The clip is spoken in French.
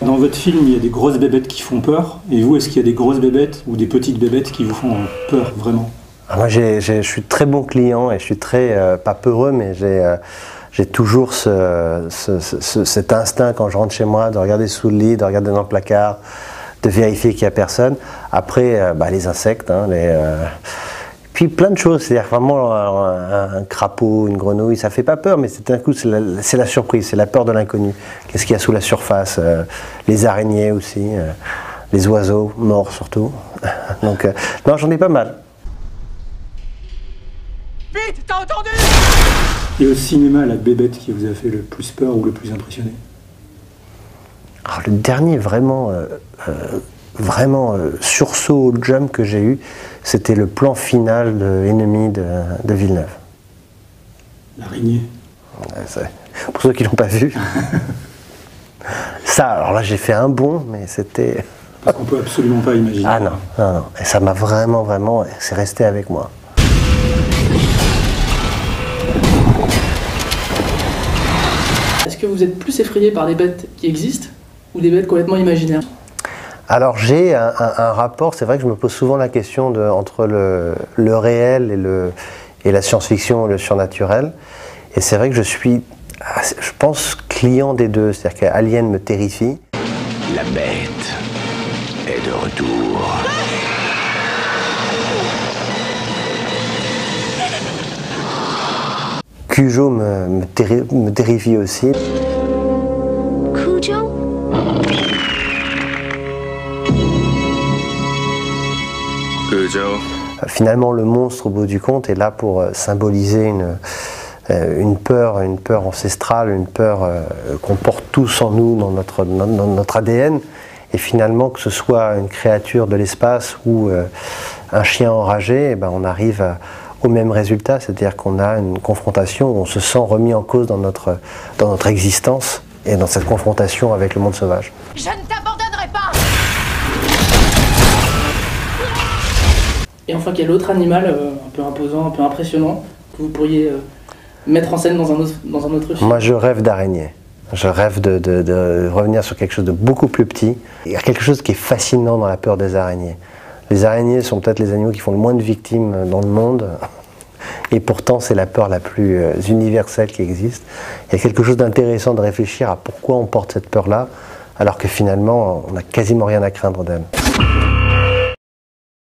Dans votre film, il y a des grosses bébêtes qui font peur. Et vous, est-ce qu'il y a des grosses bébêtes ou des petites bébêtes qui vous font peur, vraiment? Moi, je suis très bon client et je suis très, pas peureux, mais j'ai toujours cet instinct quand je rentre chez moi de regarder sous le lit, de regarder dans le placard, de vérifier qu'il n'y a personne. Après, les insectes, hein, puis plein de choses, c'est-à-dire vraiment un crapaud, une grenouille, ça fait pas peur, mais c'est un coup, c'est la surprise, c'est la peur de l'inconnu. Qu'est-ce qu'il y a sous la surface? Les araignées aussi, les oiseaux morts surtout. Donc, non, j'en ai pas mal. Vite, t'as entendu? Et au cinéma, la bébête qui vous a fait le plus peur ou le plus impressionné? Alors, le dernier vraiment sursaut au jump que j'ai eu, c'était le plan final de Ennemi de Villeneuve. L'araignée. Ouais, pour ceux qui l'ont pas vu. Ça, alors là j'ai fait un bond, mais c'était... Parce qu'on peut absolument pas imaginer. Ah non, non, non. Et ça m'a vraiment, c'est resté avec moi. Est-ce que vous êtes plus effrayé par des bêtes qui existent ou des bêtes complètement imaginaires? Alors j'ai un rapport, c'est vrai que je me pose souvent la question entre le réel et la science-fiction et le surnaturel. Et c'est vrai que je suis, je pense, client des deux. C'est-à-dire qu'Alien me terrifie. La bête est de retour. Cujo me terrifie aussi. Cujo? Finalement, le monstre, au bout du compte, est là pour symboliser une peur ancestrale, une peur qu'on porte tous en nous, dans notre ADN. Et finalement, que ce soit une créature de l'espace ou un chien enragé, eh ben, on arrive au même résultat, c'est-à-dire qu'on a une confrontation où on se sent remis en cause dans notre existence et dans cette confrontation avec le monde sauvage. Je ne t'abandonnerai pas! Et enfin, quel autre animal un peu imposant, un peu impressionnant, que vous pourriez mettre en scène dans un autre film? Moi, je rêve d'araignée. Je rêve de revenir sur quelque chose de beaucoup plus petit. Il y a quelque chose qui est fascinant dans la peur des araignées. Les araignées sont peut-être les animaux qui font le moins de victimes dans le monde. Et pourtant, c'est la peur la plus universelle qui existe. Il y a quelque chose d'intéressant de réfléchir à pourquoi on porte cette peur-là, alors que finalement, on n'a quasiment rien à craindre d'elle.